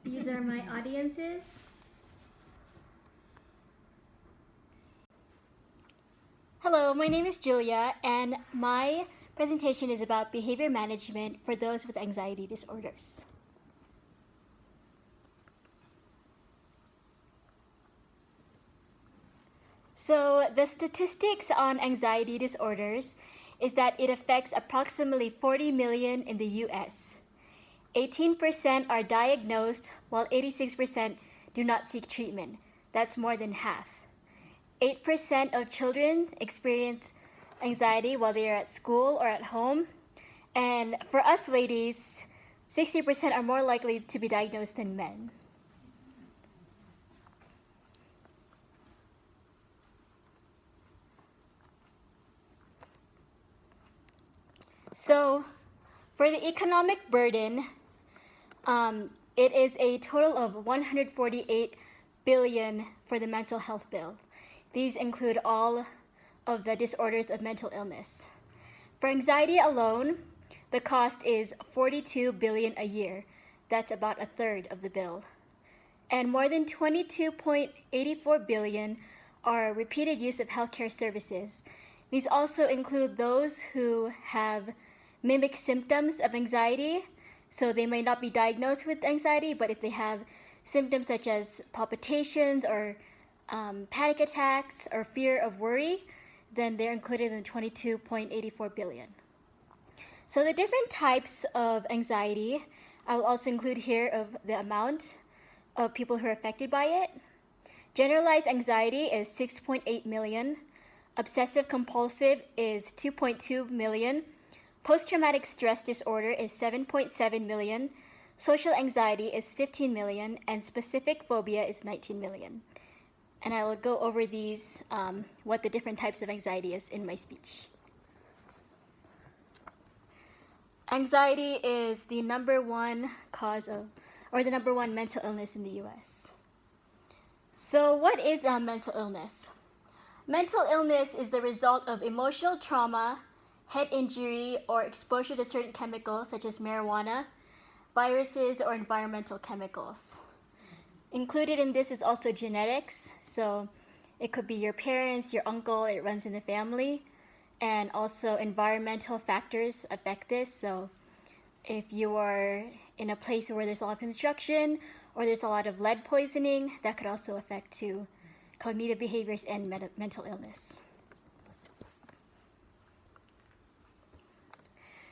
These are my audiences. Hello, my name is Julia, and my presentation is about behavior management for those with anxiety disorders. So, the statistics on anxiety disorders is that it affects approximately 40 million in the US. 18% are diagnosed, while 86% do not seek treatment. That's more than half. 8% of children experience anxiety while they are at school or at home. And for us ladies, 60% are more likely to be diagnosed than men. So, for the economic burden, it is a total of 148 billion for the mental health bill. These include all of the disorders of mental illness. For anxiety alone, the cost is 42 billion a year. That's about a third of the bill. And more than 22.84 billion are repeated use of healthcare services. These also include those who have mimic symptoms of anxiety, so they may not be diagnosed with anxiety, but if they have symptoms such as palpitations or panic attacks or fear of worry, then they're included in the 22.84 billion. So the different types of anxiety, I will also include here of the amount of people who are affected by it. Generalized anxiety is 6.8 million. Obsessive compulsive is 2.2 million. Post-traumatic stress disorder is 7.7 million. Social anxiety is 15 million, and specific phobia is 19 million. And I will go over these, what the different types of anxiety is in my speech. Anxiety is the number one cause of, or the number one mental illness in the US. So what is mental illness? Mental illness is the result of emotional trauma, head injury, or exposure to certain chemicals such as marijuana, viruses, or environmental chemicals. Included in this is also genetics, so it could be your parents, your uncle, it runs in the family, and also environmental factors affect this. So if you are in a place where there's a lot of construction or there's a lot of lead poisoning, that could also affect to cognitive behaviors and mental illness.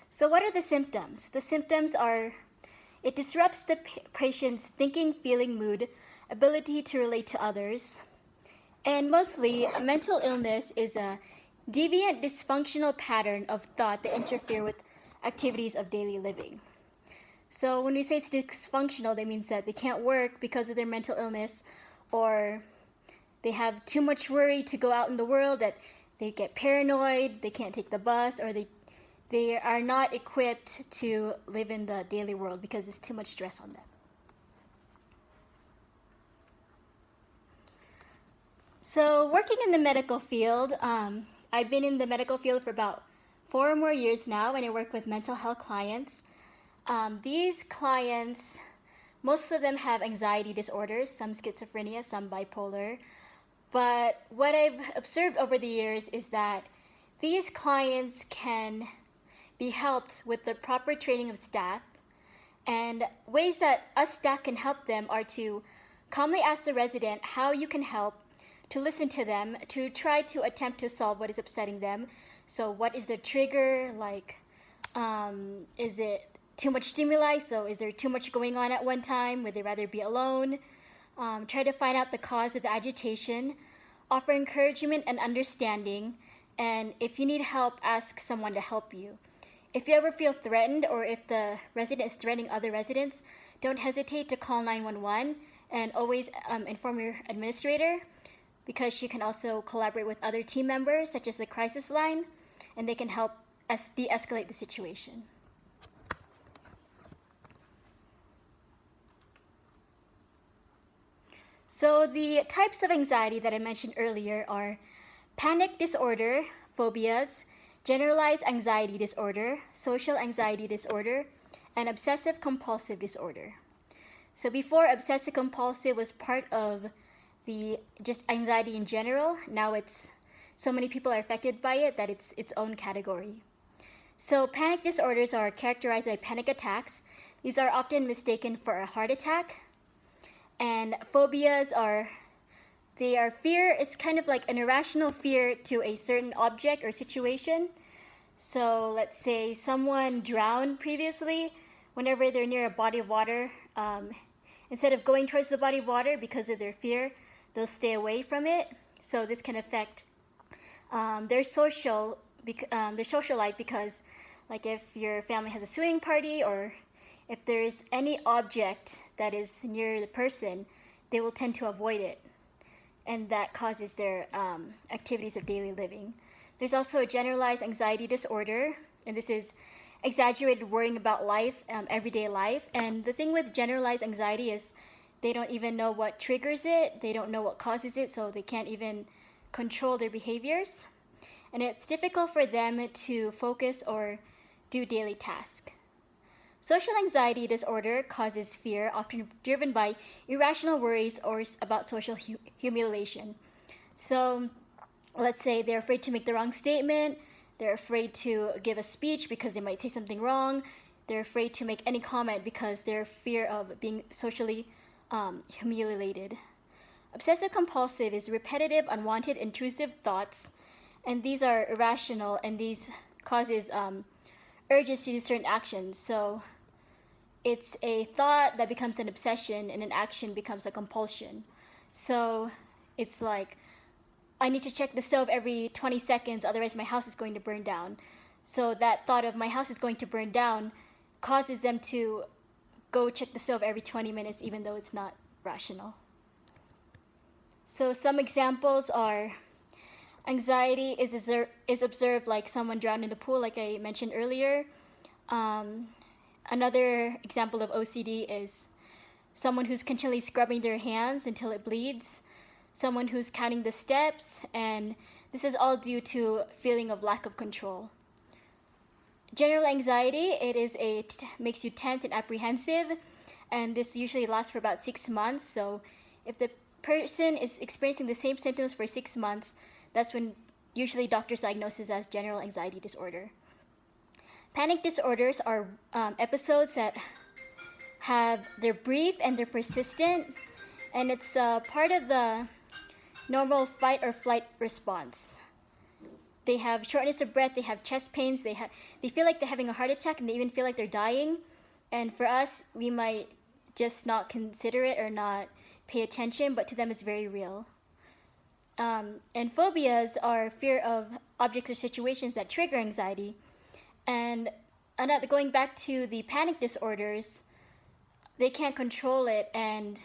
So what are the symptoms? The symptoms are, it disrupts the patient's thinking, feeling, mood, ability to relate to others. And mostly, mental illness is a deviant, dysfunctional pattern of thought that interfere with activities of daily living. So when we say it's dysfunctional, that means that they can't work because of their mental illness, or they have too much worry to go out in the world, that they get paranoid, they can't take the bus, or they are not equipped to live in the daily world because there's too much stress on them. So working in the medical field, I've been in the medical field for about 4 or more years now, and I work with mental health clients. These clients, most of them have anxiety disorders, some schizophrenia, some bipolar. But what I've observed over the years is that these clients can be helped with the proper training of staff, and ways that us staff can help them are to calmly ask the resident how you can help, to listen to them, to try to attempt to solve what is upsetting them. So what is the trigger? Like, is it too much stimuli? So is there too much going on at one time? Would they rather be alone? Try to find out the cause of the agitation, offer encouragement and understanding, and if you need help, ask someone to help you. If you ever feel threatened, or if the resident is threatening other residents, don't hesitate to call 911, and always inform your administrator, because she can also collaborate with other team members, such as the crisis line, and they can help de-escalate the situation. So the types of anxiety that I mentioned earlier are panic disorder, phobias, generalized anxiety disorder, social anxiety disorder, and obsessive compulsive disorder. So before, obsessive compulsive was part of the just anxiety in general. Now it's so many people are affected by it that it's its own category. So panic disorders are characterized by panic attacks. These are often mistaken for a heart attack. And phobias are fear. It's kind of like an irrational fear to a certain object or situation. So let's say someone drowned previously. Whenever they're near a body of water, instead of going towards the body of water because of their fear, they'll stay away from it. So this can affect their social life, because like if your family has a swimming party, or if there's any object that is near the person, they will tend to avoid it, and that causes their activities of daily living. There's also a generalized anxiety disorder, and this is exaggerated worrying about life, everyday life. And the thing with generalized anxiety is they don't even know what triggers it, they don't know what causes it, so they can't even control their behaviors. And it's difficult for them to focus or do daily tasks. Social anxiety disorder causes fear, often driven by irrational worries or about social humiliation. So let's say they're afraid to make the wrong statement, they're afraid to give a speech because they might say something wrong, they're afraid to make any comment because they're fear of being socially humiliated. Obsessive compulsive is repetitive, unwanted, intrusive thoughts, and these are irrational, and these causes urges to do certain actions. So it's a thought that becomes an obsession, and an action becomes a compulsion. So it's like, I need to check the stove every 20 seconds, otherwise my house is going to burn down. So that thought of my house is going to burn down causes them to go check the stove every 20 minutes, even though it's not rational. So some examples are anxiety is observed like someone drowned in the pool, like I mentioned earlier. Another example of OCD is someone who's continually scrubbing their hands until it bleeds, someone who's counting the steps, and this is all due to feeling of lack of control. General anxiety, makes you tense and apprehensive, and this usually lasts for about 6 months. So if the person is experiencing the same symptoms for 6 months, that's when usually doctors diagnose it as general anxiety disorder. Panic disorders are episodes that they're brief and they're persistent, and it's part of the normal fight or flight response. They have shortness of breath, they have chest pains, they feel like they're having a heart attack, and they even feel like they're dying. And for us, we might just not consider it or not pay attention, but to them it's very real. And phobias are fear of objects or situations that trigger anxiety. And going back to the panic disorders, they can't control it, and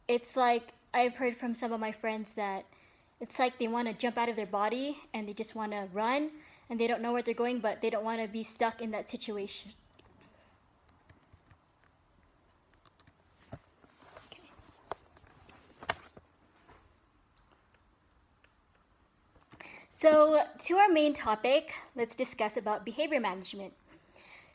it's like I've heard from some of my friends that it's like they want to jump out of their body and they just want to run, and they don't know where they're going, but they don't want to be stuck in that situation. Okay. So to our main topic, let's discuss about behavior management.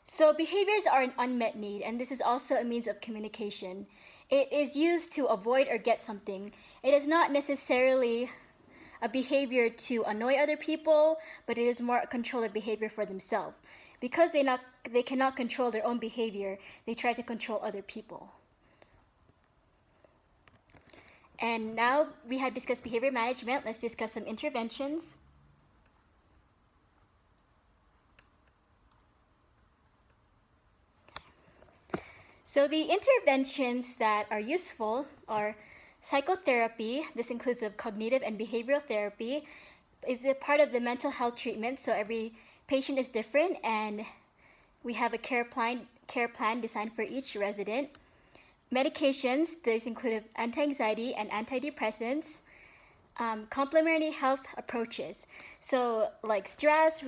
So behaviors are an unmet need, and this is also a means of communication. It is used to avoid or get something. It is not necessarily a behavior to annoy other people, but it is more a controlled behavior for themselves. Because they cannot control their own behavior, they try to control other people. And now we have discussed behavior management, let's discuss some interventions. So the interventions that are useful are psychotherapy. This includes of cognitive and behavioral therapy. It's a part of the mental health treatment, so every patient is different, and we have a care plan designed for each resident. Medications, these include anti-anxiety and antidepressants. Complementary health approaches, so like stress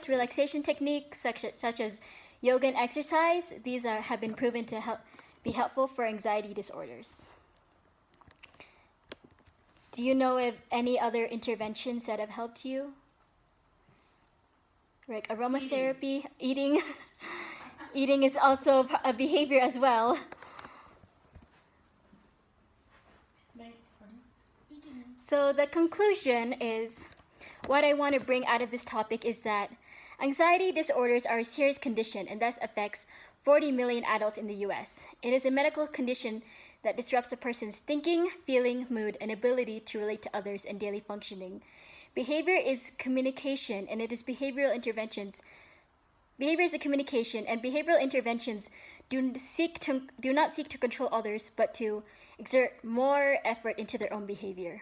relaxation techniques such as yoga and exercise. These have been proven to be helpful for anxiety disorders. Do you know of any other interventions that have helped you? Like aromatherapy, eating. Eating is also a behavior as well. So the conclusion is, what I want to bring out of this topic is that anxiety disorders are a serious condition and thus affects 40 million adults in the US. It is a medical condition that disrupts a person's thinking, feeling, mood, and ability to relate to others and daily functioning. Behavior is communication, and it is behavioral interventions. Behavior is a communication, and behavioral interventions do not seek to control others, but to exert more effort into their own behavior.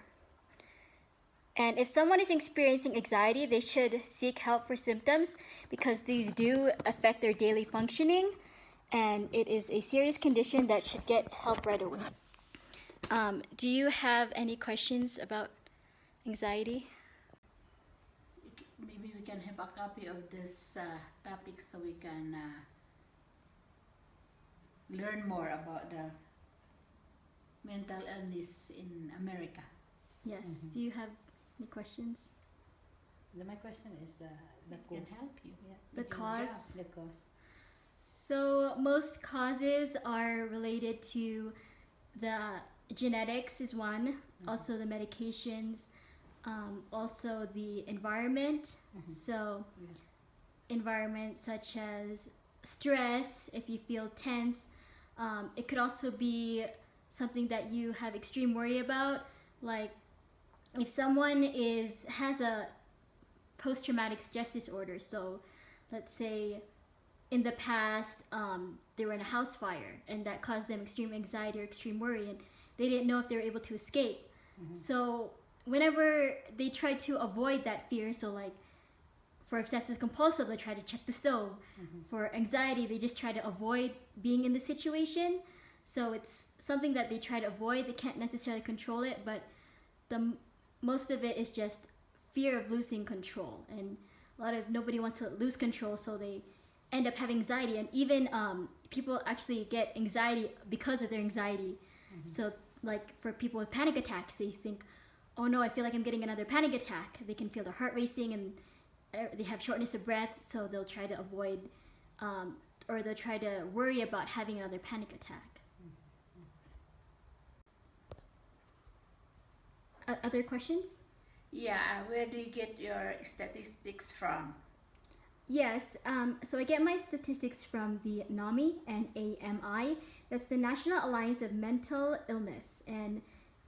And if someone is experiencing anxiety, they should seek help for symptoms because these do affect their daily functioning, and it is a serious condition that should get help right away. Do you have any questions about anxiety? Maybe we can have a copy of this topic so we can learn more about the mental illness in America. Yes. Do you have any questions? My question is the Can cause. help you. Yeah, The cause? the cause. So most causes are related to the genetics is one, also the medications, also the environment. So environment such as stress, if you feel tense. It could also be something that you have extreme worry about, like if someone has a post-traumatic stress disorder. So let's say in the past they were in a house fire and that caused them extreme anxiety or extreme worry, and they didn't know if they were able to escape. So whenever they try to avoid that fear, so like for obsessive compulsive, they try to check the stove. For anxiety, they just try to avoid being in the situation. So it's something that they try to avoid. They can't necessarily control it, but most of it is just fear of losing control, and nobody wants to lose control, so they end up having anxiety. And even people actually get anxiety because of their anxiety. So like for people with panic attacks, they think, oh no, I feel like I'm getting another panic attack. They can feel their heart racing and they have shortness of breath, so they'll try to avoid or they'll try to worry about having another panic attack. Other questions? Yeah, where do you get your statistics from? Yes, so I get my statistics from the NAMI, N-A-M-I. That's the National Alliance of Mental Illness, and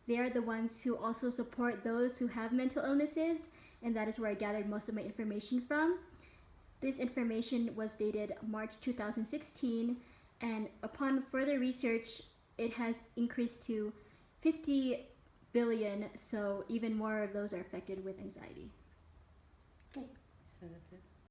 they are the ones who also support those who have mental illnesses, and that is where I gathered most of my information from. This information was dated March 2016, and upon further research, it has increased to 50 billion, so even more of those are affected with anxiety. Okay. So that's it.